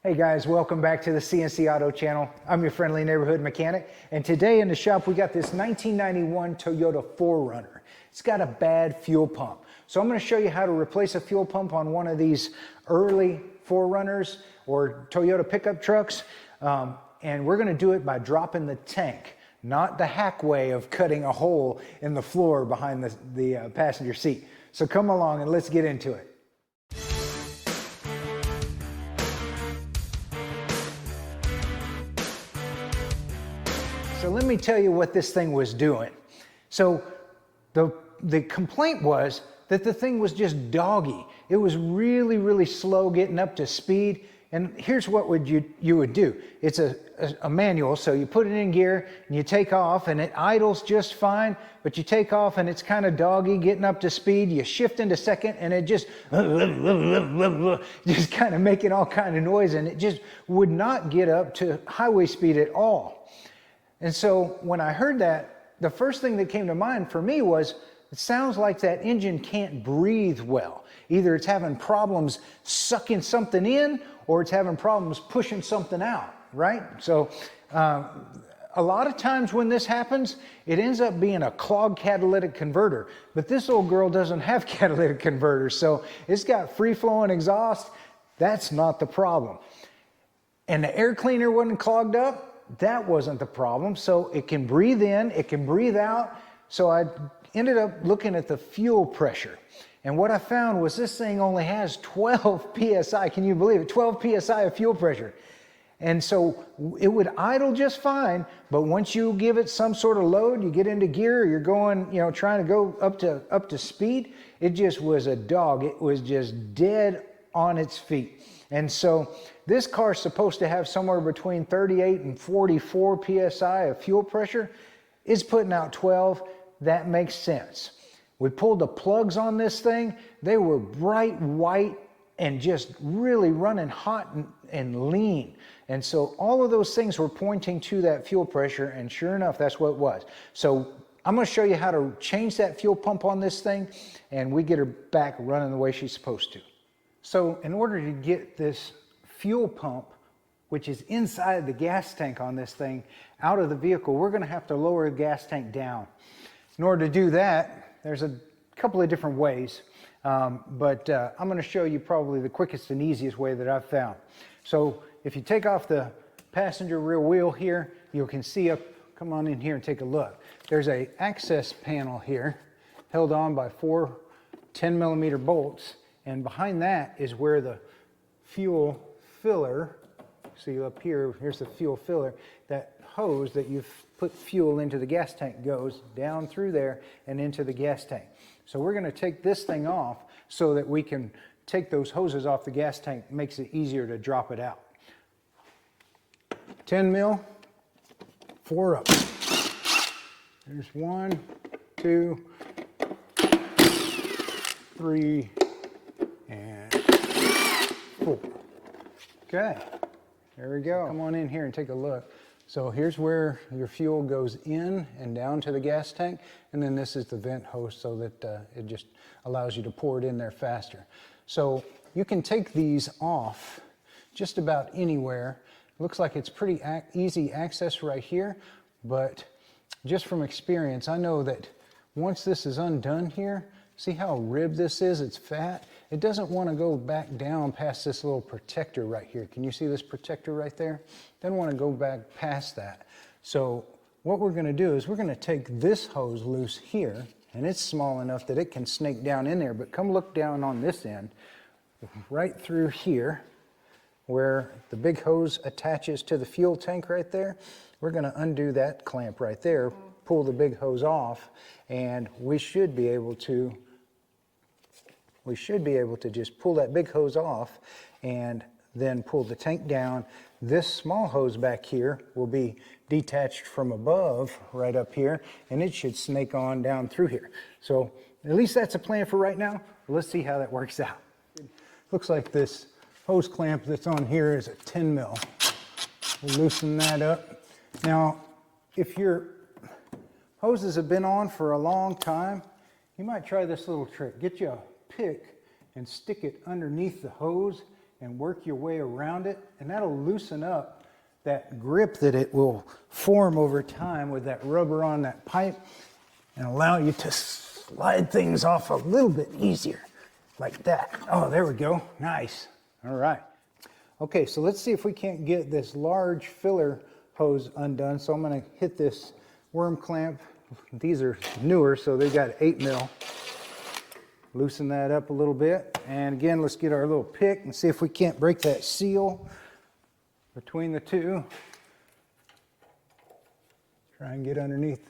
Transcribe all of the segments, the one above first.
Hey guys, welcome back to the CNC Auto channel. I'm your friendly neighborhood mechanic, and today in the shop we got this 1991 Toyota 4runner. It's got a bad fuel pump. So I'm going to show you how to replace a fuel pump on one of these early 4runners or Toyota pickup trucks. And we're going to do it by dropping the tank, not the hack way of cutting a hole in the floor behind the passenger seat. So come along and let's get into it. So let me tell you what this thing was doing. So the complaint was that the thing was just doggy. It was really, really slow getting up to speed. And here's what you would do. It's a manual, so you put it in gear and you take off and it idles just fine, but you take off and it's kind of doggy getting up to speed. You shift into second and it just kind of making all kind of noise, and it just would not get up to highway speed at all. And so when I heard that, the first thing that came to mind for me was, it sounds like that engine can't breathe well. Either it's having problems sucking something in, or it's having problems pushing something out, right? So a lot of times when this happens, it ends up being a clogged catalytic converter. But this old girl doesn't have catalytic converters, so it's got free-flowing exhaust. That's not the problem. And the air cleaner wasn't clogged up. That wasn't the problem. So it can breathe in, it can breathe out. So I ended up looking at the fuel pressure. And what I found was this thing only has 12 PSI. Can you believe it? 12 PSI of fuel pressure. And so it would idle just fine, but once you give it some sort of load, you get into gear, you're going, trying to go up to speed, it just was a dog. It was just dead on its feet. And so this car is supposed to have somewhere between 38 and 44 PSI of fuel pressure. It's putting out 12. That makes sense. We pulled the plugs on this thing. They were bright white and just really running hot and lean. And so all of those things were pointing to that fuel pressure, and sure enough, that's what it was. So I'm going to show you how to change that fuel pump on this thing, and we get her back running the way she's supposed to. So in order to get this fuel pump, which is inside the gas tank on this thing, out of the vehicle, we're going to have to lower the gas tank down. In order to do that, there's a couple of different ways, but I'm going to show you probably the quickest and easiest way that I've found. So if you take off the passenger rear wheel here, you can see up, come on in here and take a look. There's a access panel here held on by 4 10mm bolts. And behind that is where the fuel filler, see up here, here's the fuel filler, that hose that you've put fuel into the gas tank goes down through there and into the gas tank. So we're going to take this thing off so that we can take those hoses off the gas tank. Makes it easier to drop it out. 10 mil, 4 up. There's 1, 2, 3, and 4. Okay, there we go. Come on in here and take a look. So here's where your fuel goes in and down to the gas tank, and then this is the vent hose so that it just allows you to pour it in there faster. So you can take these off just about anywhere. Looks like it's pretty easy access right here, but just from experience, I know that once this is undone here, see how ribbed this is? It's fat. It doesn't want to go back down past this little protector right here. Can you see this protector right there? Doesn't want to go back past that. So what we're going to do is we're going to take this hose loose here, and it's small enough that it can snake down in there, but come look down on this end, right through here, where the big hose attaches to the fuel tank right there. We're going to undo that clamp right there, pull the big hose off, and we should be able to just pull that big hose off and then pull the tank down. This small hose back here will be detached from above right up here, and it should snake on down through here. So at least that's a plan for right now. Let's see how that works out. Looks like this hose clamp that's on here is a 10 mil. We'll loosen that up. Now, if your hoses have been on for a long time, you might try this little trick. Get you a pick and stick it underneath the hose and work your way around it, and that'll loosen up that grip that it will form over time with that rubber on that pipe and allow you to slide things off a little bit easier, like that. Oh, there we go. Nice. All right. Okay, so let's see if we can't get this large filler hose undone. So I'm going to hit this worm clamp. These are newer, so they got 8 mil. Loosen that up a little bit. And again, let's get our little pick and see if we can't break that seal between the two. Try and get underneath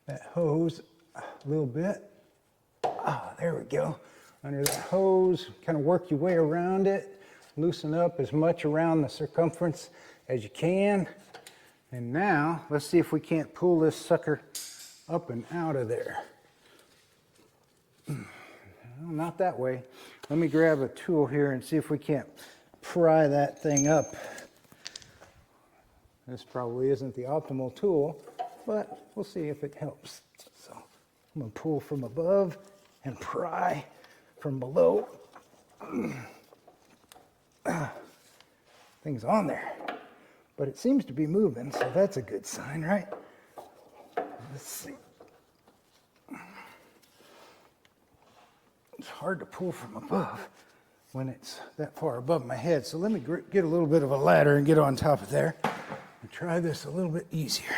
that hose a little bit. Ah, there we go. Under that hose, kind of work your way around it. Loosen up as much around the circumference as you can. And now, let's see if we can't pull this sucker up and out of there. Well, not that way. Let me grab a tool here and see if we can't pry that thing up. This probably isn't the optimal tool, but we'll see if it helps. So I'm going to pull from above and pry from below. Thing's on there, but it seems to be moving, so that's a good sign, right? Let's see. It's hard to pull from above when it's that far above my head, so let me get a little bit of a ladder and get on top of there and try this a little bit easier.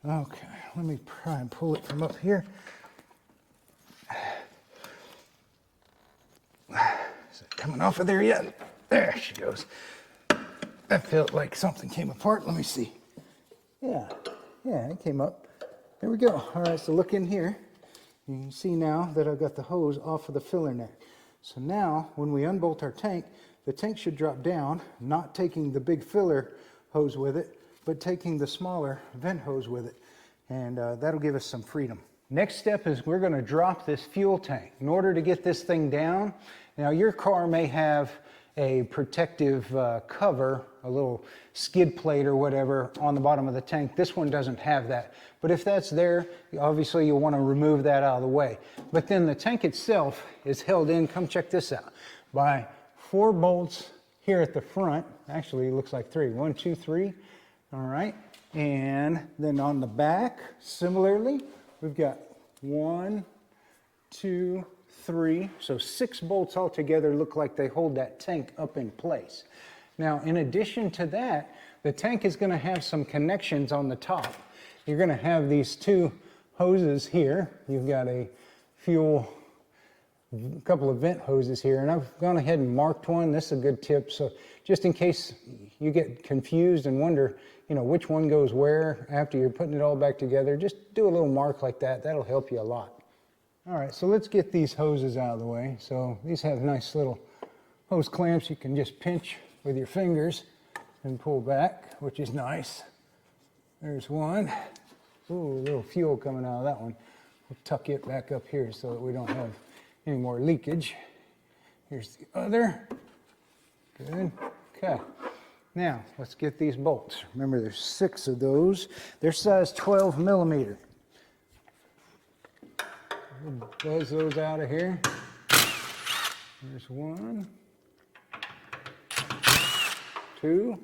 Okay, let me try and pull it from up here. Is it coming off of there yet? There she goes. That felt like something came apart. Let me see. Yeah, it came up. There we go. All right, so look in here. You can see now that I've got the hose off of the filler neck. So now, when we unbolt our tank, the tank should drop down, not taking the big filler hose with it, but taking the smaller vent hose with it. And that'll give us some freedom. Next step is we're going to drop this fuel tank. In order to get this thing down, now your car may have a protective cover, a little skid plate or whatever on the bottom of the tank. This one doesn't have that. But if that's there, obviously you'll want to remove that out of the way. But then the tank itself is held in, come check this out, by 4 bolts here at the front. Actually, it looks like 3. 1, 2, 3. All right. And then on the back, similarly, we've got 1, 2, 3, so 6 bolts altogether look like they hold that tank up in place. Now, in addition to that, the tank is going to have some connections on the top. You're going to have these 2 hoses here. You've got a couple of vent hoses here, and I've gone ahead and marked one. This is a good tip, so just in case you get confused and wonder, which one goes where after you're putting it all back together, just do a little mark like that. That'll help you a lot. All right, so let's get these hoses out of the way. So these have nice little hose clamps you can just pinch with your fingers and pull back, which is nice. There's one. Ooh, a little fuel coming out of that one. We'll tuck it back up here so that we don't have any more leakage. Here's the other. Good. Okay. Now, let's get these bolts. Remember, there's 6 of those. They're size 12 millimeter. We'll buzz those out of here. There's 1, 2.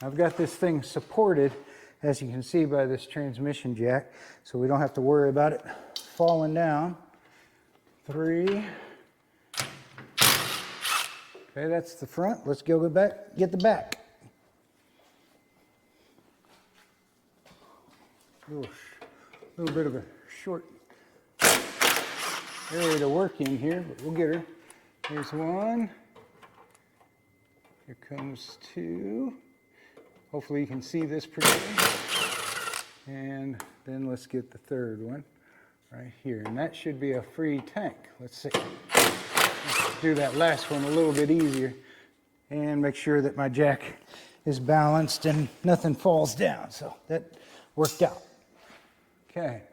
I've got this thing supported, as you can see by this transmission jack, so we don't have to worry about it falling down. 3. Okay, that's the front. Let's go back, get the back. A little bit of a short area to work in here, but we'll get her. Here's 1. Here comes 2. Hopefully you can see this pretty good. And then let's get the 3rd one right here. And that should be a free tank. Let's see. Let's do that last one a little bit easier and make sure that my jack is balanced and nothing falls down. So that worked out. Okay,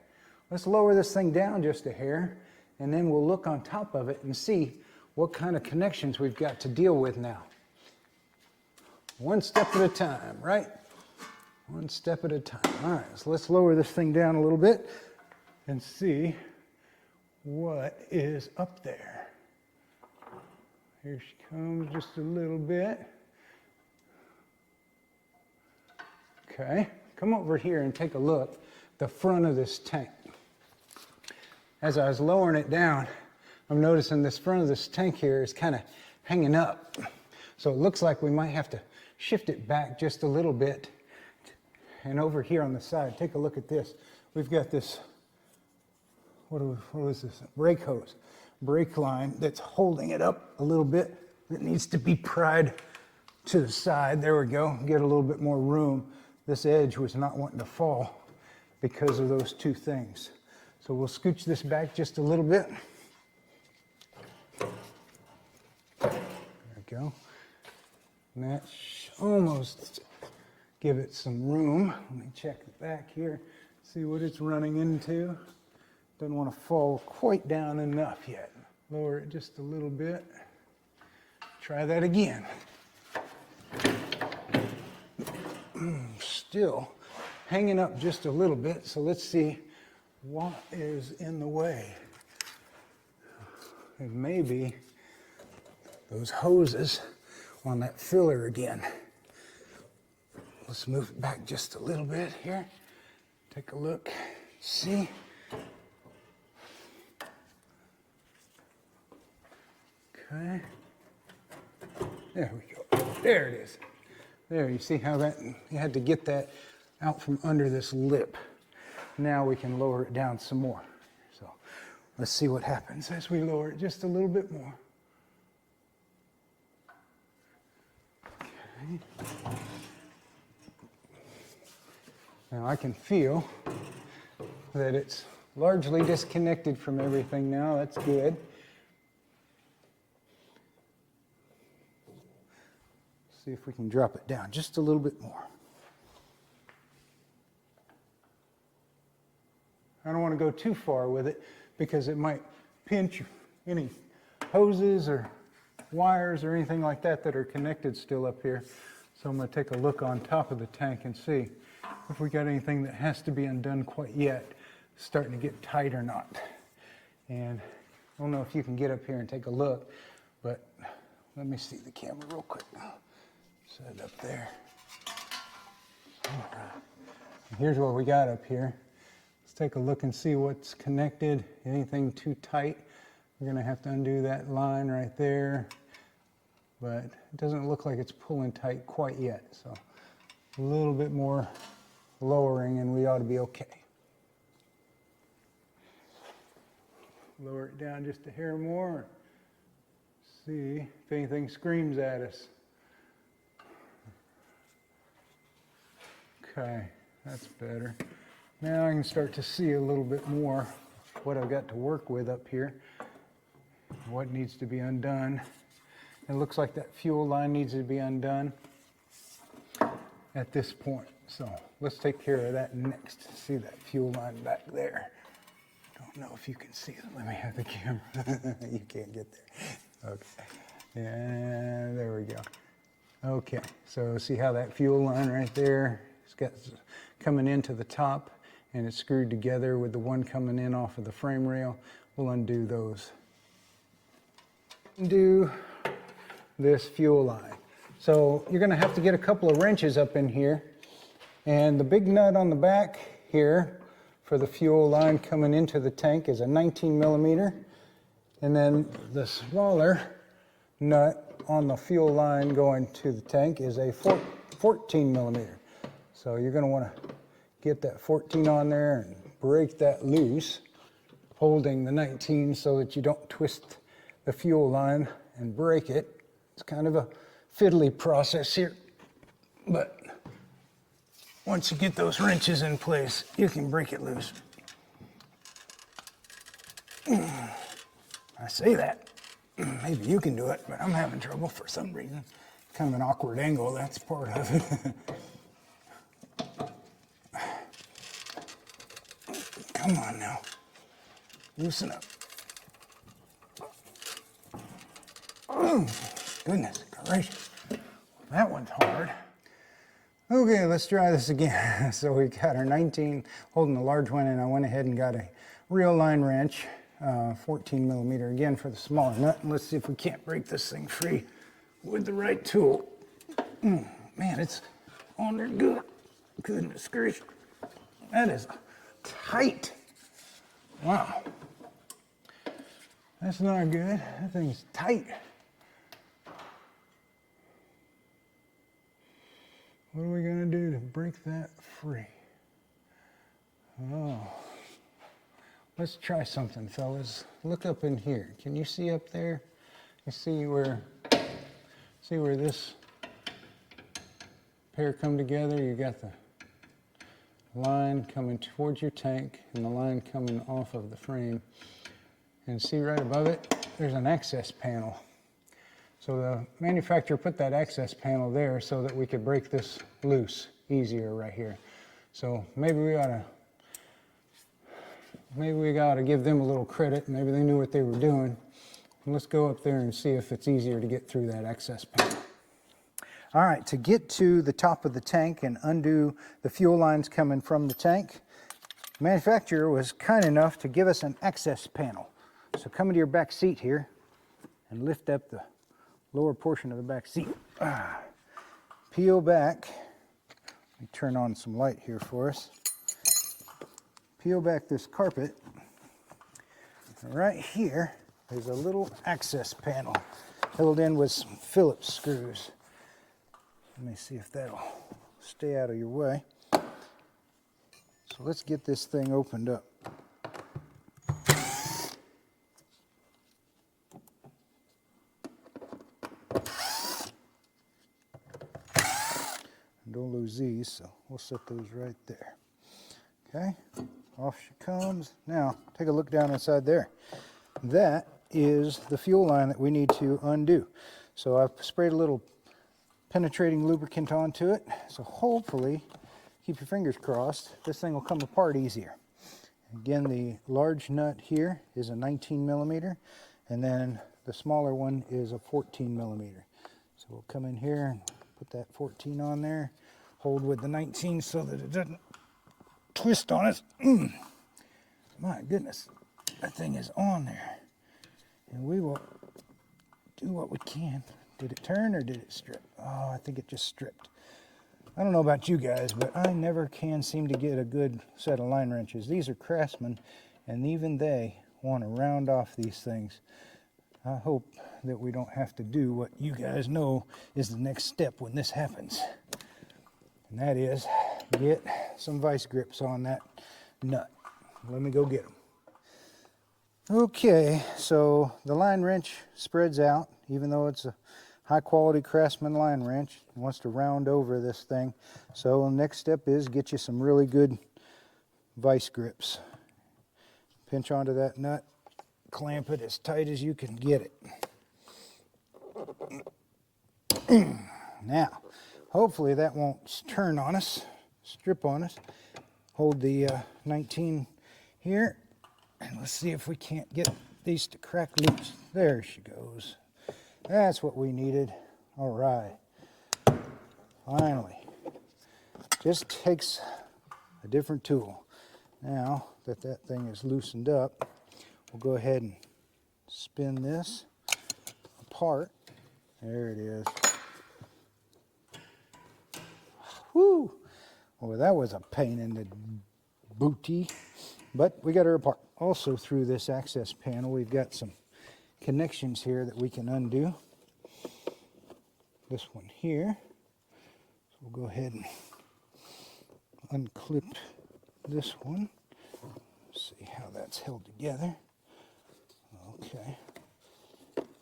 let's lower this thing down just a hair, and then we'll look on top of it and see what kind of connections we've got to deal with now. One step at a time, right? One step at a time. All right, so let's lower this thing down a little bit and see what is up there. Here she comes just a little bit. Okay, come over here and take a look at the front of this tank. As I was lowering it down, I'm noticing this front of this tank here is kind of hanging up. So it looks like we might have to shift it back just a little bit. And over here on the side, take a look at this. We've got this, what is this? Brake hose, brake line that's holding it up a little bit. It needs to be pried to the side. There we go, get a little bit more room. This edge was not wanting to fall because of those two things. So we'll scooch this back just a little bit. There we go. And that almost give it some room. Let me check the back here, see what it's running into. Doesn't want to fall quite down enough yet. Lower it just a little bit. Try that again. Still hanging up just a little bit, so let's see what is in the way. It may be those hoses on that filler again. Let's move it back just a little bit here. Take a look, see. Okay. There we go. There it is. There, you see how that, you had to get that out from under this lip. Now we can lower it down some more. So let's see what happens as we lower it just a little bit more. Okay. Now I can feel that it's largely disconnected from everything now. That's good. See if we can drop it down just a little bit more. I don't want to go too far with it because it might pinch any hoses or wires or anything like that that are connected still up here. So I'm going to take a look on top of the tank and see if we got anything that has to be undone quite yet, starting to get tight or not. And I don't know if you can get up here and take a look, but let me see the camera real quick. Set it up there. All right. Here's what we got up here. Let's take a look and see what's connected. Anything too tight, we're going to have to undo that line right there. But it doesn't look like it's pulling tight quite yet. So a little bit more lowering and we ought to be okay. Lower it down just a hair more. See if anything screams at us. Okay, that's better. Now I can start to see a little bit more what I've got to work with up here, what needs to be undone. It looks like that fuel line needs to be undone at this point. So let's take care of that next. See that fuel line back there? Don't know if you can see it. Let me have the camera. You can't get there. Okay. Yeah, there we go. Okay, so see how that fuel line right there? It's got coming into the top and it's screwed together with the one coming in off of the frame rail. We'll undo those. Undo this fuel line. So you're going to have to get a couple of wrenches up in here, and the big nut on the back here for the fuel line coming into the tank is a 19 millimeter, and then the smaller nut on the fuel line going to the tank is a 14 millimeter. So you're going to want to get that 14 on there and break that loose, holding the 19 so that you don't twist the fuel line and break it. It's kind of a fiddly process here, but once you get those wrenches in place, you can break it loose. I say that, maybe you can do it, but I'm having trouble for some reason. Kind of an awkward angle, that's part of it. Come on now, loosen up. Oh, goodness gracious, that one's hard. Okay, let's try this again. So we got our 19 holding the large one, and I went ahead and got a real line wrench. 14 millimeter again for the smaller nut. And let's see if we can't break this thing free with the right tool. Man, it's on there good. Goodness gracious. That is tight. Wow. That's not good. That thing's tight. What are we going to do to break that free? Oh. Let's try something, fellas. Look up in here. Can you see up there? You see where this pair come together? You got the line coming towards your tank and the line coming off of the frame. And see right above it, there's an access panel. So the manufacturer put that access panel there so that we could break this loose easier right here. So maybe we ought to give them a little credit. Maybe they knew what they were doing. And let's go up there and see if it's easier to get through that access panel. All right, to get to the top of the tank and undo the fuel lines coming from the tank, the manufacturer was kind enough to give us an access panel. So come into your back seat here and lift up the lower portion of the back seat. Peel back. Let me turn on some light here for us. Peel back this carpet. Right here is a little access panel held in with some Phillips screws. Let me see if that'll stay out of your way. So let's get this thing opened up. Don't lose these, so we'll set those right there. Okay, off she comes. Now, take a look down inside there. That is the fuel line that we need to undo. So I've sprayed a little penetrating lubricant onto it. So hopefully, keep your fingers crossed, this thing will come apart easier. Again, the large nut here is a 19 millimeter, and then the smaller one is a 14 millimeter. So we'll come in here and put that 14 on there, hold with the 19 so that it doesn't twist on us. My goodness, that thing is on there. And we will do what we can. Did it turn or did it strip? Oh, I think it just stripped. I don't know about you guys, but I never can seem to get a good set of line wrenches. These are Craftsman, and even they want to round off these things. I hope that we don't have to do what you guys know is the next step when this happens. And that is get some vice grips on that nut. Let me go get them. Okay, so the line wrench spreads out, even though it's a high quality Craftsman line wrench. It wants to round over this thing. So the next step is get you some really good vice grips. Pinch onto that nut, clamp it as tight as you can get it. Now, hopefully that won't turn on us, strip on us. Hold the 19 here, and let's see if we can't get these to crack loose. There she goes. That's what we needed. All right. Finally. Just takes a different tool. Now that that thing is loosened up, we'll go ahead and spin this apart. There it is. Whoo! Well, that was a pain in the booty, but we got her apart. Also, through this access panel, we've got some connections here that we can undo. This one here. So we'll go ahead and unclip this one. See how that's held together. Okay.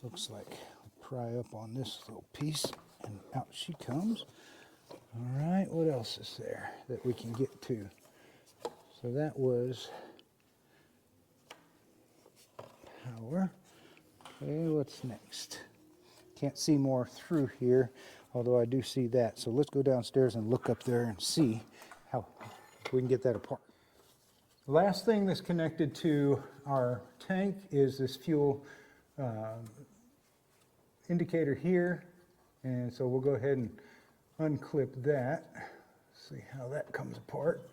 Looks like I'll pry up on this little piece, and out she comes. All right, what else is there that we can get to? So that was power. Okay, what's next? Can't see more through here, although I do see that. So let's go downstairs and look up there and see how we can get that apart. The last thing that's connected to our tank is this fuel indicator here. And so we'll go ahead and unclip that. See how that comes apart.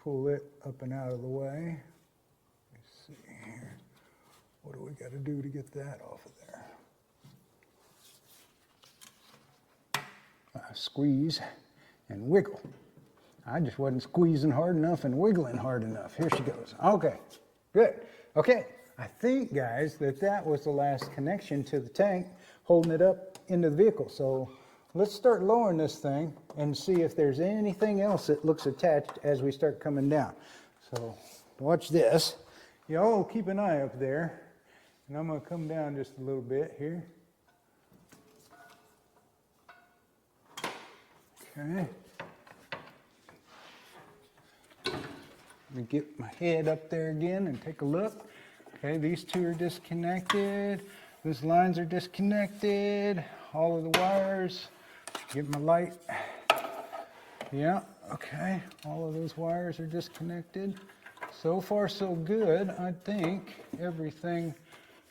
Pull it up and out of the way. Let's see here. What do we got to do to get that off of there? Squeeze and wiggle. I just wasn't squeezing hard enough and wiggling hard enough. Here she goes. Okay, good. Okay, I think, guys, that was the last connection to the tank holding it up into the vehicle. So let's start lowering this thing and see if there's anything else that looks attached as we start coming down. So watch this. Y'all keep an eye up there. And I'm going to come down just a little bit here. Okay. Let me get my head up there again and take a look. Okay, these two are disconnected. Those lines are disconnected. All of the wires. Get my light. Yeah, okay. All of those wires are disconnected. So far, so good. I think everything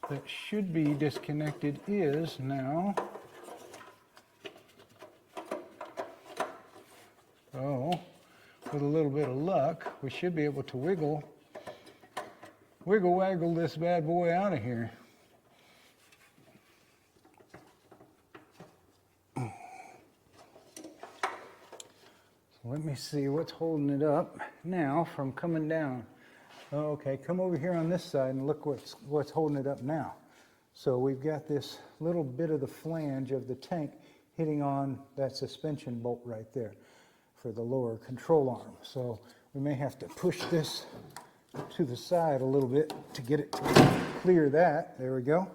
that should be disconnected is now. So, with a little bit of luck, we should be able to wiggle waggle this bad boy out of here. So let me see what's holding it up now from coming down. Okay, come over here on this side and look what's holding it up now. So we've got this little bit of the flange of the tank hitting on that suspension bolt right there for the lower control arm. So we may have to push this to the side a little bit to get it to clear that. There we go.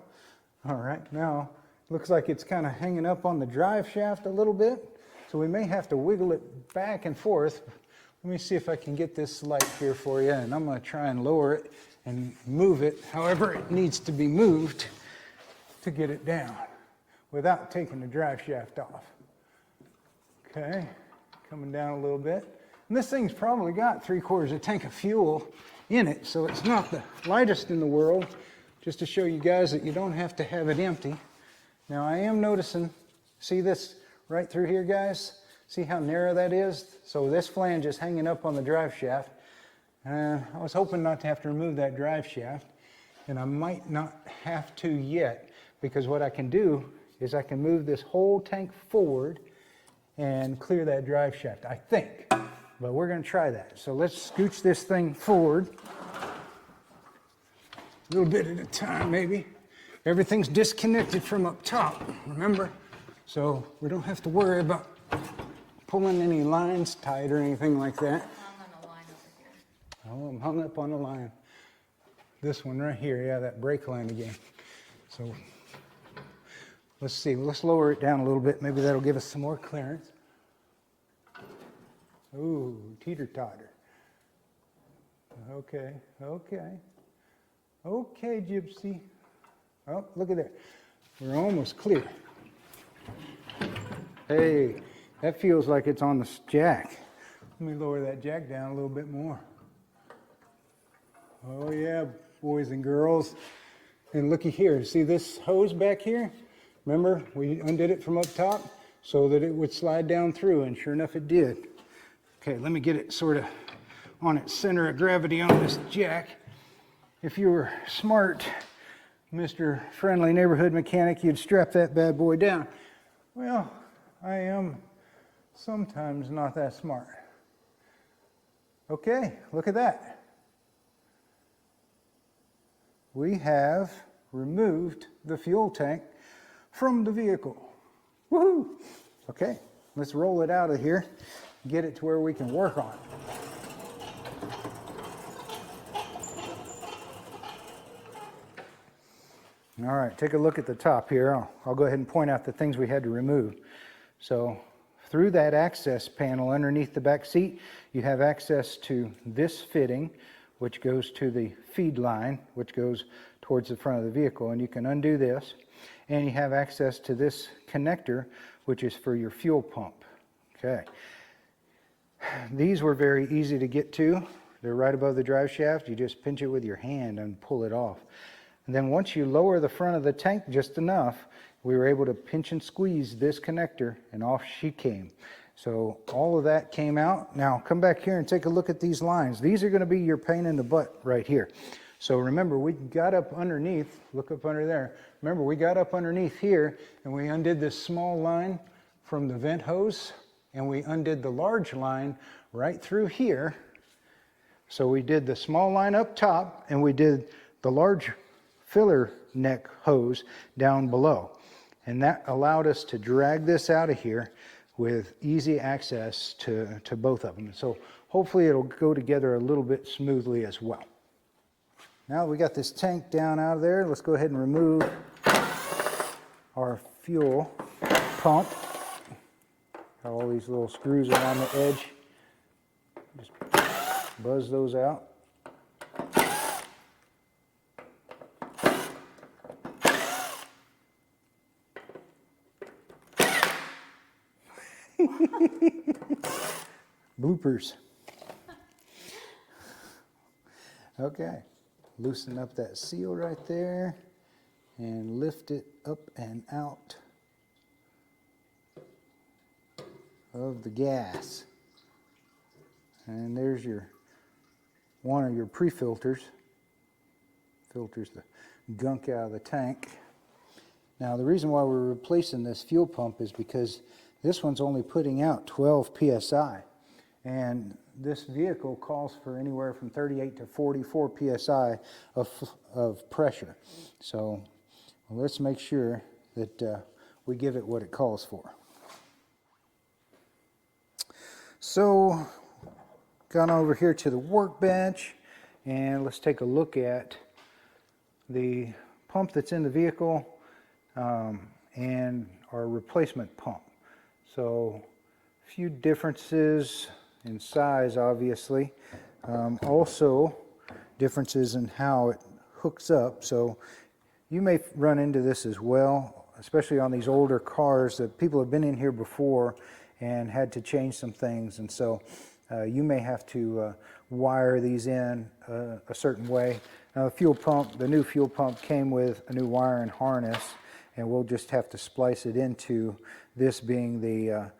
All right, now looks like it's kind of hanging up on the drive shaft a little bit. So we may have to wiggle it back and forth. Let me see if I can get this light here for you, and I'm going to try and lower it and move it however it needs to be moved to get it down without taking the drive shaft off. Okay, coming down a little bit. And this thing's probably got 3/4 a tank of fuel in it, so it's not the lightest in the world, just to show you guys that you don't have to have it empty. Now I am noticing, see this right through here, guys? See how narrow that is? So this flange is hanging up on the drive shaft. I was hoping not to have to remove that drive shaft, and I might not have to yet, because what I can do is I can move this whole tank forward and clear that drive shaft, I think. But we're going to try that. So let's scooch this thing forward. A little bit at a time, maybe. Everything's disconnected from up top, remember? So we don't have to worry about pulling any lines tight or anything like that. I'm hung on a line over here. Oh, I'm hung up on the line. This one right here, yeah, that brake line again. So let's see, let's lower it down a little bit. Maybe that'll give us some more clearance. Ooh, teeter-totter. Okay, okay. Okay, Gypsy. Oh, look at that. We're almost clear. Hey, that feels like it's on the jack. Let me lower that jack down a little bit more. Oh yeah, boys and girls. And looky here, see this hose back here? Remember, we undid it from up top so that it would slide down through, and sure enough it did. Okay, let me get it sort of on its center of gravity on this jack. If you were smart, Mr. Friendly Neighborhood Mechanic, you'd strap that bad boy down. Well, I am sometimes not that smart. Okay, look at that. We have removed the fuel tank from the vehicle. Woohoo! Okay, let's roll it out of here, get it to where we can work on it. All right, take a look at the top here. I'll go ahead and point out the things we had to remove. So through that access panel underneath the back seat, you have access to this fitting, which goes to the feed line, which goes towards the front of the vehicle, and you can undo this. And you have access to this connector, which is for your fuel pump. Okay. These were very easy to get to. They're right above the drive shaft. You just pinch it with your hand and pull it off. And then once you lower the front of the tank just enough, we were able to pinch and squeeze this connector, and off she came. So all of that came out. Now come back here and take a look at these lines. These are going to be your pain in the butt right here. So remember, we got up underneath, look up under there. Remember, we got up underneath here and we undid this small line from the vent hose and we undid the large line right through here. So we did the small line up top and we did the large filler neck hose down below. And that allowed us to drag this out of here with easy access to both of them. So hopefully it'll go together a little bit smoothly as well. Now we got this tank down out of there, let's go ahead and remove our fuel pump. Got all these little screws around the edge. Just buzz those out. Bloopers. Okay, loosen up that seal right there and lift it up and out of the gas. And there's your one of your pre-filters. Filters the gunk out of the tank. Now the reason why we're replacing this fuel pump is because this one's only putting out 12 psi, and this vehicle calls for anywhere from 38 to 44 psi of pressure. So let's make sure that we give it what it calls for. So gone over here to the workbench, and let's take a look at the pump that's in the vehicle and our replacement pump. So a few differences in size, obviously. Also differences in how it hooks up. So you may run into this as well, especially on these older cars that people have been in here before and had to change some things. And so you may have to wire these in a certain way. Now the fuel pump, the new fuel pump came with a new wire and harness, and we'll just have to splice it into this being the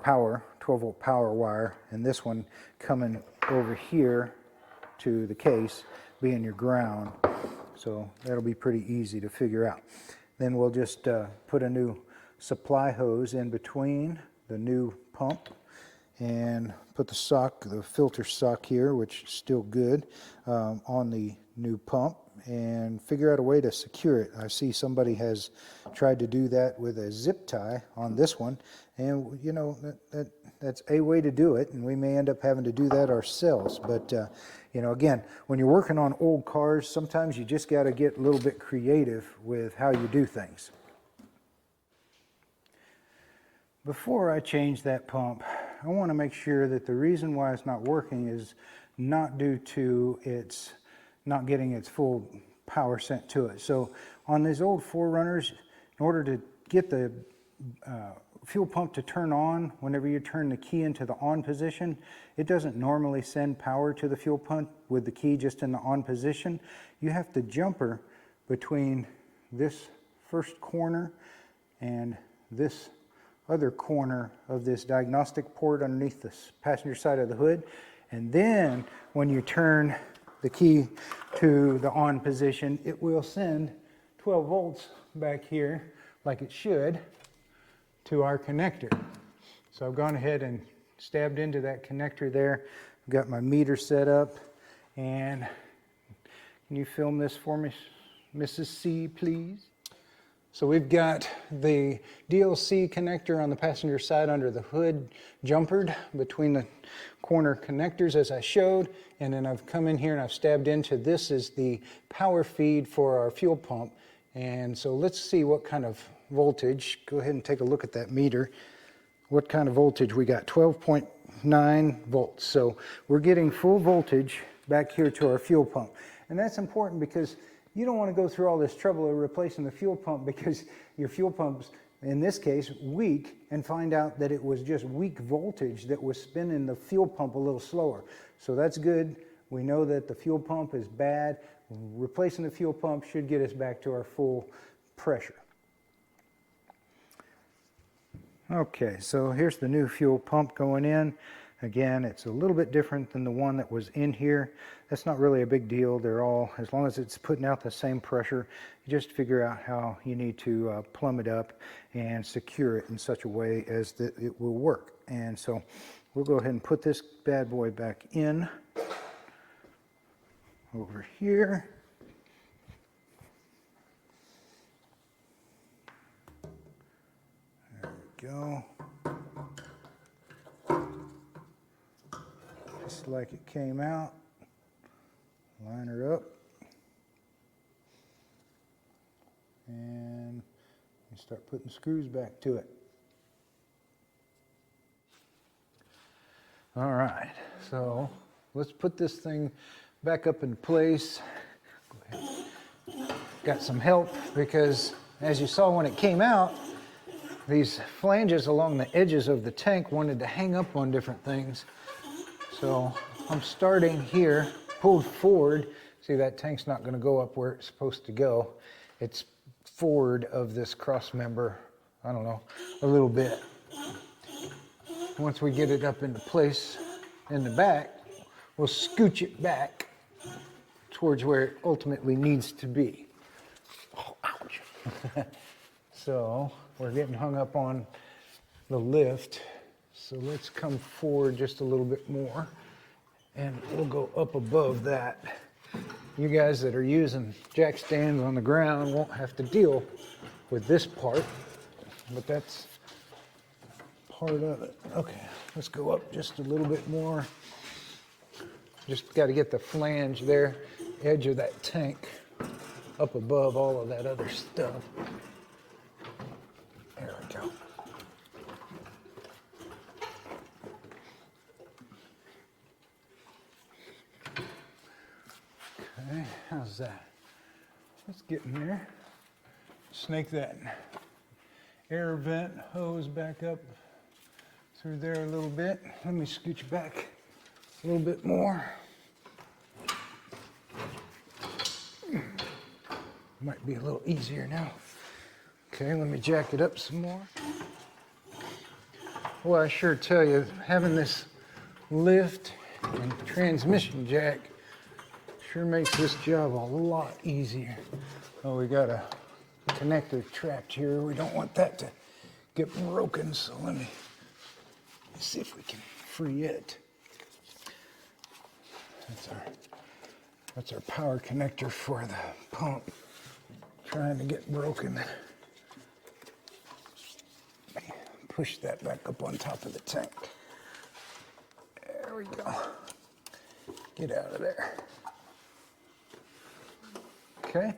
power, 12-volt power wire, and this one coming over here to the case being your ground. So that'll be pretty easy to figure out. Then we'll just put a new supply hose in between the new pump and put the sock, the filter sock here, which is still good, on the new pump, and figure out a way to secure it. I see somebody has tried to do that with a zip tie on this one, and you know, that's a way to do it, and we may end up having to do that ourselves. But you know, again, when you're working on old cars, sometimes you just got to get a little bit creative with how you do things. Before I change that pump, I want to make sure that the reason why it's not working is not due to its not getting its full power sent to it. So on these old 4runners, in order to get the fuel pump to turn on, whenever you turn the key into the on position, it doesn't normally send power to the fuel pump with the key just in the on position. You have to jumper between this first corner and this other corner of this diagnostic port underneath the passenger side of the hood. And then when you turn the key to the on position, it will send 12 volts back here, like it should, to our connector. So I've gone ahead and stabbed into that connector there. I've got my meter set up, and can you film this for me, Mrs. C, please? So we've got the DLC connector on the passenger side under the hood jumpered between the corner connectors as I showed, and then I've come in here and I've stabbed into this is the power feed for our fuel pump. And so let's see what kind of voltage. Go ahead and take a look at that meter. What kind of voltage we got? 12.9 volts. So we're getting full voltage back here to our fuel pump. And that's important because you don't want to go through all this trouble of replacing the fuel pump because your fuel pump's, in this case, weak, and find out that it was just weak voltage that was spinning the fuel pump a little slower. So that's good. We know that the fuel pump is bad. Replacing the fuel pump should get us back to our full pressure. Okay, so here's the new fuel pump going in. Again, it's a little bit different than the one that was in here. That's not really a big deal. They're all, as long as it's putting out the same pressure, you just figure out how you need to plumb it up and secure it in such a way as that it will work. And so we'll go ahead and put this bad boy back in over here. There we go. Just like it came out. Line her up. And you start putting screws back to it. All right, so let's put this thing back up in place. Go ahead. Got some help because as you saw when it came out, these flanges along the edges of the tank wanted to hang up on different things. So I'm starting here, pulled forward. See, that tank's not going to go up where it's supposed to go. It's forward of this cross member, I don't know, a little bit. Once we get it up into place in the back, we'll scooch it back towards where it ultimately needs to be. Oh, ouch. So we're getting hung up on the lift. So let's come forward just a little bit more and we'll go up above that. You guys that are using jack stands on the ground won't have to deal with this part, but that's part of it. Okay, let's go up just a little bit more. Just got to get the flange there, edge of that tank, up above all of that other stuff. There we go. Okay, how's that? Let's get in there. Snake that air vent hose back up through there a little bit. Let me scooch back a little bit more. Might be a little easier now. Okay, let me jack it up some more. Well, I sure tell you, having this lift and transmission jack sure makes this job a lot easier. Oh, we got a connector trapped here. We don't want that to get broken, so let me see if we can free it. That's our power connector for the pump. Trying to get broken. Push that back up on top of the tank. There we go. Get out of there. Okay.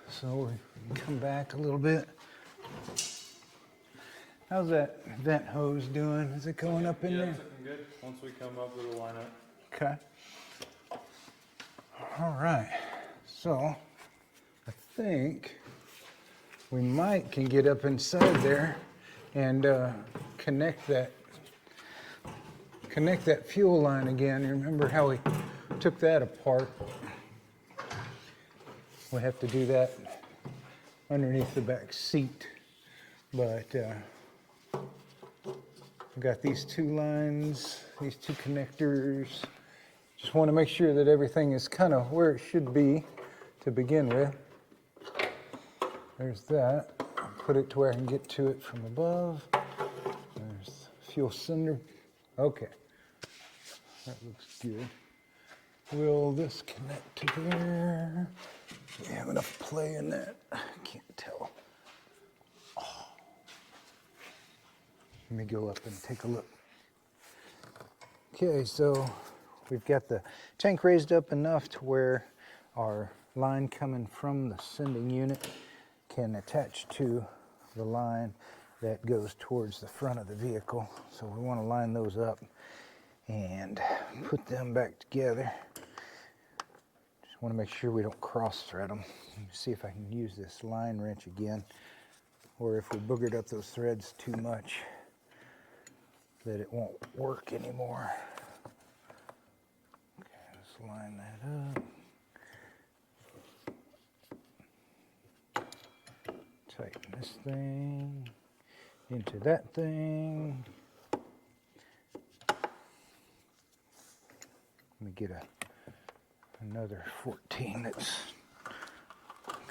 So we come back a little bit. How's that vent hose doing? Is it going up in there? Yeah, it's looking good. Once we come up, it'll line up. Okay. All right. So I think we can get up inside there and connect that fuel line again. You remember how we took that apart? We have to do that underneath the back seat, but we've got these two lines, these two connectors. Just want to make sure that everything is kind of where it should be to begin with. There's that. Put it to where I can get to it from above. There's the fuel cylinder. Okay, that looks good. Will this connect to there? Do we have enough play in that? I can't tell. Oh. Let me go up and take a look. Okay, so we've got the tank raised up enough to where our line coming from the sending unit can attach to the line that goes towards the front of the vehicle. So we want to line those up and put them back together. Just want to make sure we don't cross thread them. Let me see if I can use this line wrench again, or if we boogered up those threads too much that it won't work anymore. Okay, let's line that up. Tighten this thing into that thing. Let me get another 14 that's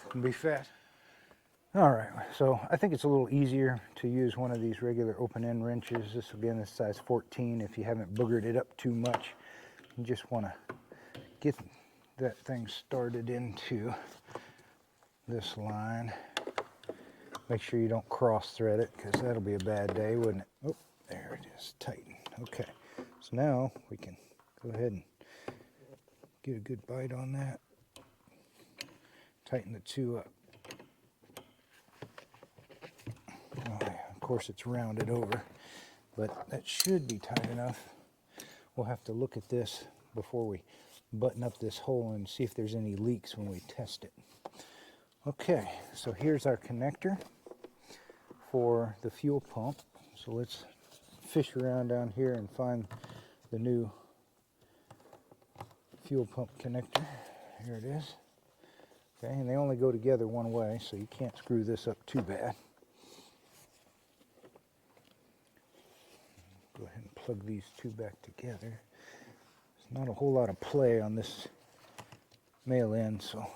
gonna be fast. All right, so I think it's a little easier to use one of these regular open-end wrenches. This again is size 14. If you haven't boogered it up too much, you just want to get that thing started into this line. Make sure you don't cross thread it, because that'll be a bad day, wouldn't it? Oh, there it is, tighten. Okay, so now we can go ahead and get a good bite on that. Tighten the two up. Oh, yeah, of course it's rounded over, but that should be tight enough. We'll have to look at this before we button up this hole and see if there's any leaks when we test it. Okay, so here's our connector for the fuel pump. So let's fish around down here and find the new fuel pump connector. Here it is. Okay, and they only go together one way, so you can't screw this up too bad. Go ahead and plug these two back together. There's not a whole lot of play on this male end, so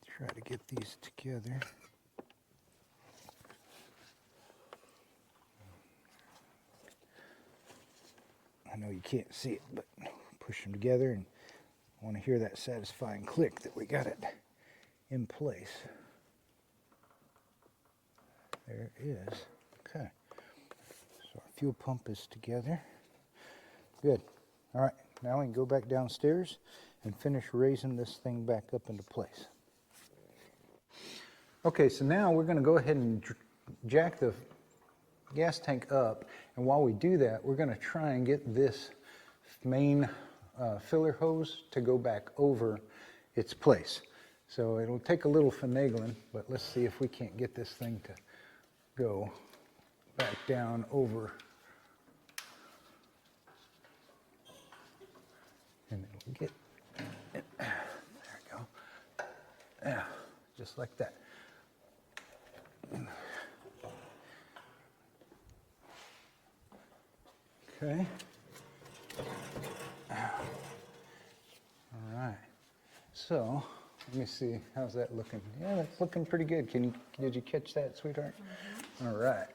try to get these together. I know you can't see it, but push them together, and I want to hear that satisfying click that we got it in place. There it is. Okay. So our fuel pump is together. Good. All right. Now we can go back downstairs and finish raising this thing back up into place. Okay, so now we're going to go ahead and jack the gas tank up, and while we do that, we're going to try and get this main filler hose to go back over its place. So it'll take a little finagling, but let's see if we can't get this thing to go back down over, and it'll get it. There we go. Yeah, just like that. Okay. All right. So let me see. How's that looking? Yeah, that's looking pretty good. Did you catch that, sweetheart? Mm-hmm. All right.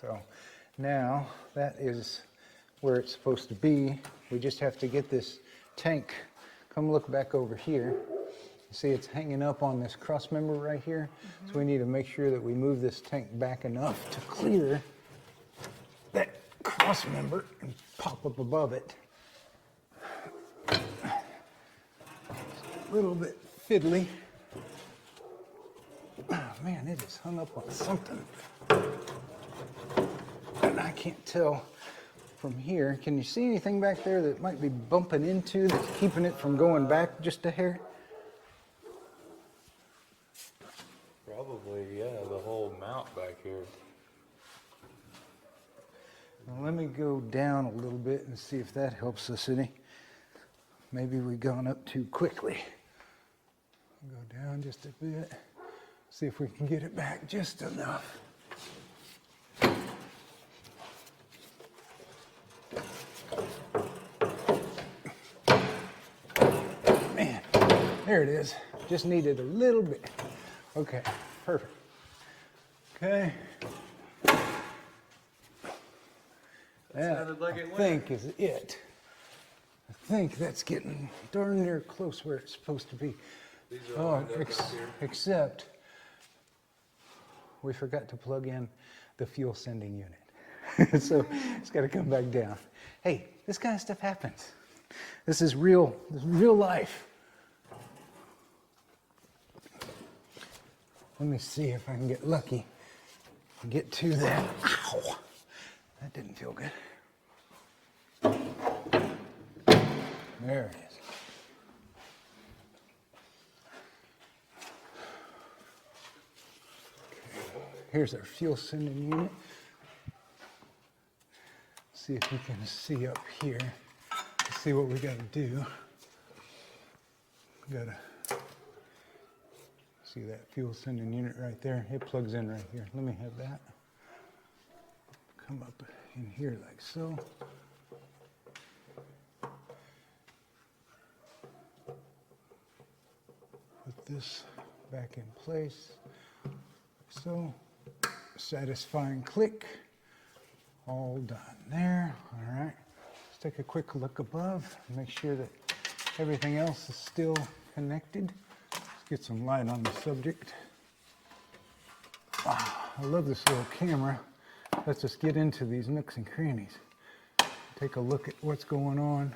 So now that is where it's supposed to be. We just have to get this tank. Come look back over here. You see it's hanging up on this cross member right here. Mm-hmm. So we need to make sure that we move this tank back enough to clear that cross member and pop up above it. It's a little bit fiddly. Oh man, it is hung up on something. And I can't tell from here. Can you see anything back there that might be bumping into that's keeping it from going back just a hair? Probably, yeah, the whole mount back here. Well, let me go down a little bit and see if that helps us any. Maybe we've gone up too quickly. Go down just a bit. See if we can get it back just enough. Man, there it is. Just needed a little bit. Okay, perfect. Okay. That sounded like it I think is it. I think that's getting darn near close where it's supposed to be. These are all lined up back here. Except we forgot to plug in the fuel sending unit. So it's got to come back down. Hey, this kind of stuff happens. This is real life. Let me see if I can get lucky and get to that. Ow! That didn't feel good. There it is. Okay. Here's our fuel sending unit. See if we can see up here. See what we got to do. Got to see that fuel sending unit right there. It plugs in right here. Let me have that. Come up in here like so. Put this back in place. So, satisfying click. All done there. All right. Let's take a quick look above, make sure that everything else is still connected. Let's get some light on the subject. I love this little camera. Let's just get into these nooks and crannies. Take a look at what's going on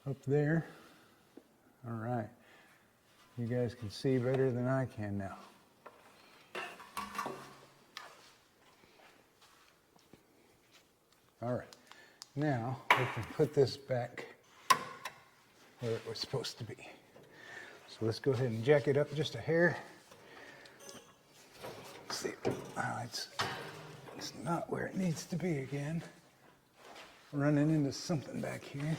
up there. All right. You guys can see better than I can now. All right. Now we can put this back where it was supposed to be. So let's go ahead and jack it up just a hair. Let's see. It's not where it needs to be again. Running into something back here.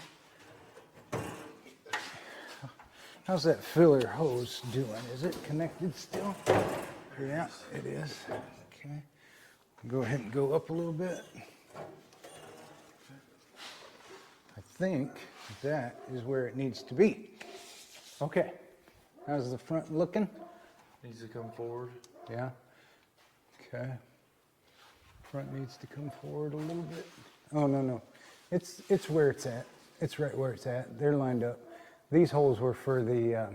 How's that filler hose doing? Is it connected still? Yeah, it is. Okay. Go ahead and go up a little bit. I think that is where it needs to be. Okay. How's the front looking? Needs to come forward. Yeah. Okay. Front needs to come forward a little bit. Oh, no. It's where it's at. It's right where it's at. They're lined up. These holes were for the,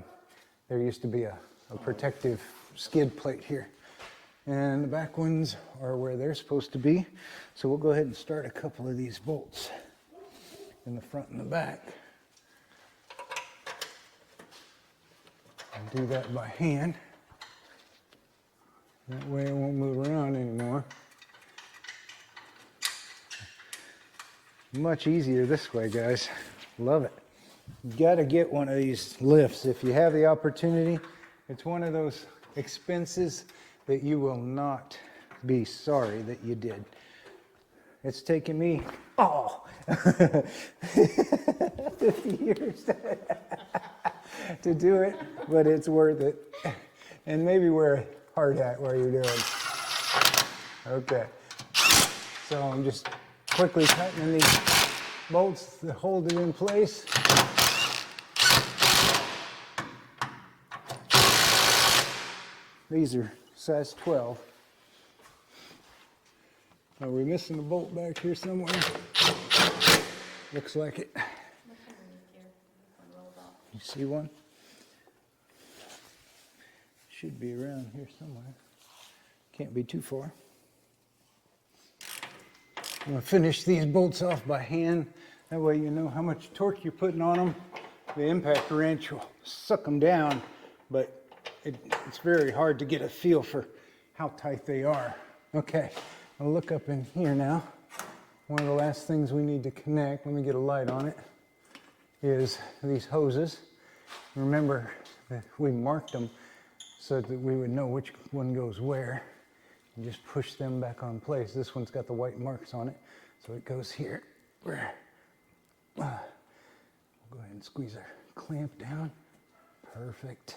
there used to be a protective skid plate here. And the back ones are where they're supposed to be. So we'll go ahead and start a couple of these bolts in the front and the back. And do that by hand. That way it won't move around anymore. Much easier this way, guys. Love it. You gotta get one of these lifts if you have the opportunity. It's one of those expenses that you will not be sorry that you did. It's taken me 50 years to do it, but it's worth it. And maybe wear a hard hat while you're doing it. Okay. So I'm just quickly tightening these bolts to hold it in place. These are size 12. Are we missing a bolt back here somewhere? Looks like it. You see one? Should be around here somewhere. Can't be too far. I'm going to finish these bolts off by hand. That way you know how much torque you're putting on them. The impact wrench will suck them down, but it's very hard to get a feel for how tight they are. Okay, I'll look up in here now. One of the last things we need to connect, let me get a light on it, is these hoses. Remember that we marked them so that we would know which one goes where. And just push them back on place. This one's got the white marks on it, so it goes here. We'll go ahead and squeeze our clamp down. Perfect.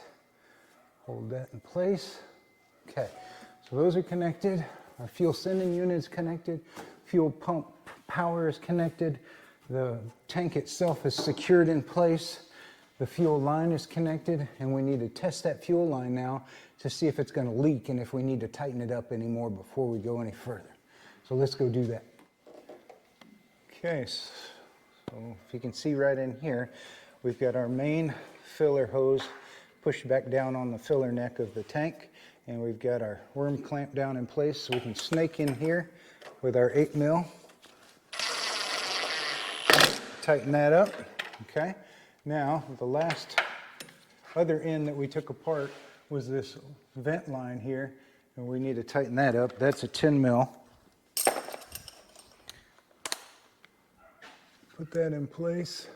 Hold that in place. Okay, so those are connected. Our fuel sending unit is connected. Fuel pump power is connected. The tank itself is secured in place. The fuel line is connected, and we need to test that fuel line now to see if it's going to leak and if we need to tighten it up anymore before we go any further. So let's go do that. Okay, so if you can see right in here, we've got our main filler hose pushed back down on the filler neck of the tank, and we've got our worm clamp down in place so we can snake in here with our 8 mil. Tighten that up, okay? Now, the last other end that we took apart was this vent line here, and we need to tighten that up. That's a 10 mil. Put that in place.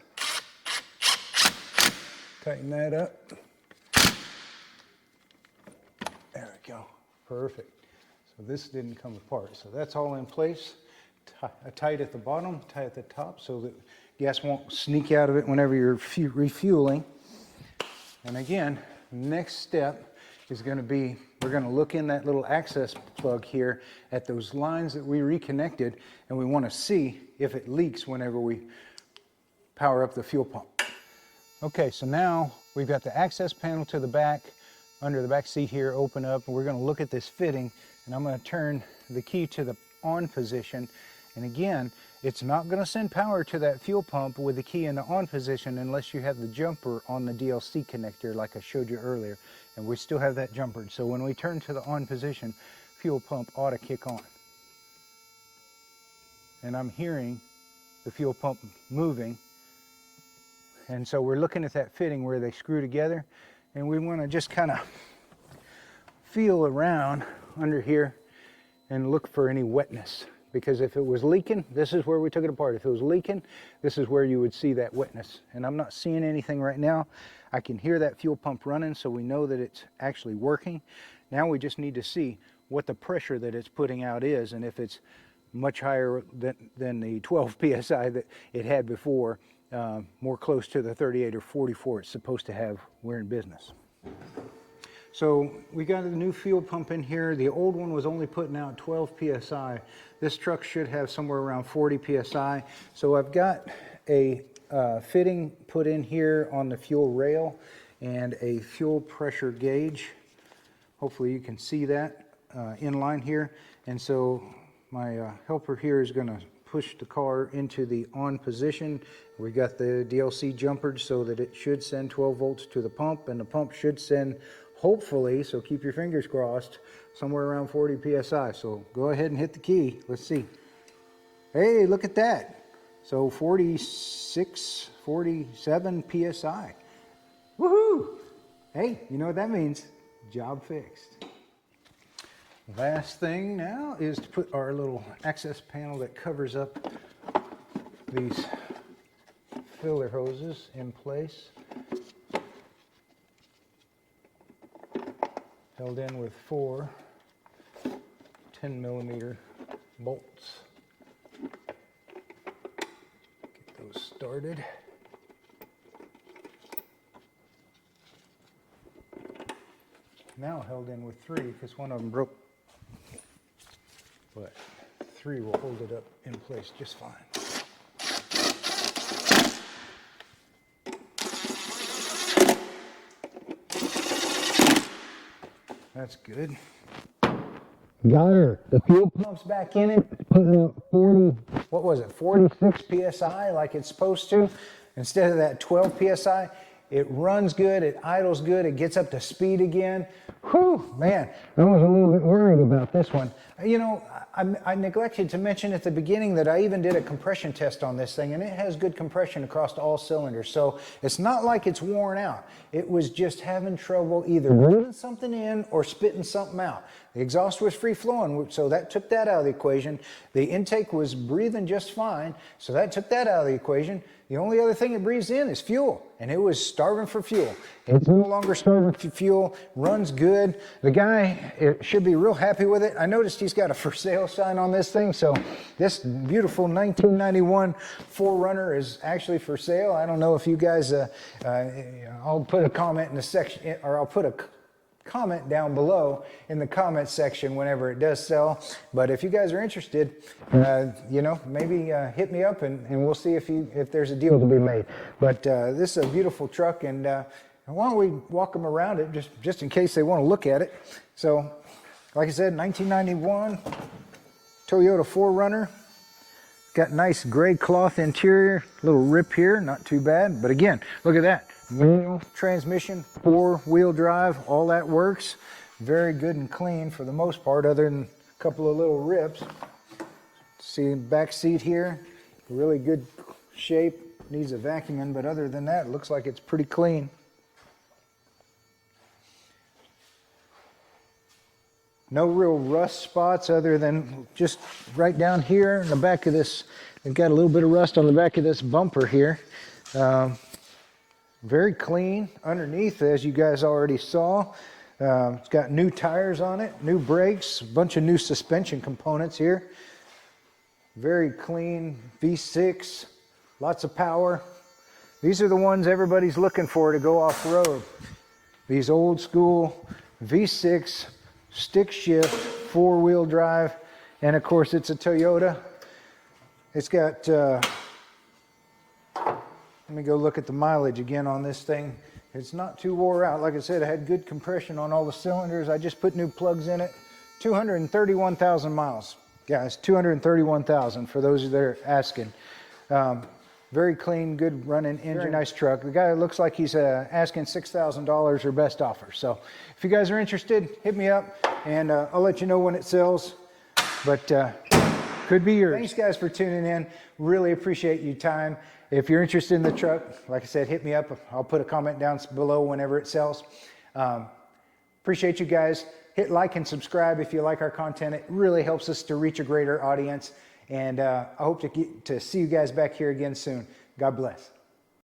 Tighten that up. There we go. Perfect. So this didn't come apart. So that's all in place. Tight at the bottom, tight at the top, so that gas won't sneak out of it whenever you're refueling. And again, next step is going to be we're going to look in that little access plug here at those lines that we reconnected, and we want to see if it leaks whenever we power up the fuel pump. Okay, so now we've got the access panel to the back, under the back seat here, open up, and we're going to look at this fitting, and I'm going to turn the key to the on position. And again, it's not going to send power to that fuel pump with the key in the on position unless you have the jumper on the DLC connector like I showed you earlier. And we still have that jumpered. So when we turn to the on position, fuel pump ought to kick on. And I'm hearing the fuel pump moving. And so we're looking at that fitting where they screw together. And we want to just kind of feel around under here and look for any wetness. Because if it was leaking, this is where we took it apart. If it was leaking, this is where you would see that wetness. And I'm not seeing anything right now. I can hear that fuel pump running, so we know that it's actually working. Now we just need to see what the pressure that it's putting out is, and if it's much higher than the 12 psi that it had before, more close to the 38 or 44 it's supposed to have, we're in business. So we got a new fuel pump in here. The old one was only putting out 12 psi. This truck should have somewhere around 40 psi. So I've got a fitting put in here on the fuel rail and a fuel pressure gauge. Hopefully you can see that in line here. And so my helper here is going to push the car into the on position. We got the DLC jumpered so that it should send 12 volts to the pump, and the pump should send, hopefully, so keep your fingers crossed, somewhere around 40 psi. So go ahead and hit the key. Let's see. Hey, look at that. So 46, 47 psi. Woohoo! Hey, you know what that means? Job fixed. Last thing now is to put our little access panel that covers up these filler hoses in place. Held in with 4 10mm bolts. Get those started. Now held in with 3 because one of them broke. But 3 will hold it up in place just fine. That's good. Got her. The fuel pump's back in it, putting out 46 psi like it's supposed to, instead of that 12 psi. It runs good, it idles good, it gets up to speed again. Whew, man, I was a little bit worried about this one. You know, I neglected to mention at the beginning that I even did a compression test on this thing, and it has good compression across all cylinders. So it's not like it's worn out. It was just having trouble either breathing something in or spitting something out. The exhaust was free flowing, so that took that out of the equation. The intake was breathing just fine, so that took that out of the equation. The only other thing it breathes in is fuel, and it was starving for fuel. It's no longer starving for fuel, runs good. The guy should be real happy with it. I noticed he's got a for sale sign on this thing, so this beautiful 1991 4runner is actually for sale. I don't know if you guys, I'll put a comment in the section, or I'll put a comment down below in the comment section whenever it does sell. But if you guys are interested, you know, maybe hit me up and we'll see if there's a deal to be made. But this is a beautiful truck, and why don't we walk them around it just in case they want to look at it. So like I said, 1991 Toyota 4runner. Got nice gray cloth interior, little rip here, not too bad. But again, look at that. Manual transmission, 4-wheel drive, all that works. Very good and clean for the most part, other than a couple of little rips. See back seat here, really good shape, needs a vacuuming, but other than that, it looks like it's pretty clean. No real rust spots other than just right down here in the back of this. They've got a little bit of rust on the back of this bumper here. Very clean underneath, as you guys already saw. It's got new tires on it, new brakes, a bunch of new suspension components here. Very clean V6, lots of power. These are the ones everybody's looking for to go off-road. These old school V6 stick shift, 4-wheel drive, and of course it's a Toyota. It's got, let me go look at the mileage again on this thing. It's not too wore out. Like I said, I had good compression on all the cylinders. I just put new plugs in it. 231,000 miles, guys, 231,000 for those that are asking. Very clean, good running engine, very nice truck. The guy looks like he's asking $6,000 or best offer. So if you guys are interested, hit me up and I'll let you know when it sells, but could be yours. Thanks guys for tuning in. Really appreciate your time. If you're interested in the truck, like I said, hit me up. I'll put a comment down below whenever it sells. Appreciate you guys. Hit like and subscribe if you like our content. It really helps us to reach a greater audience. And I hope to see you guys back here again soon. God bless.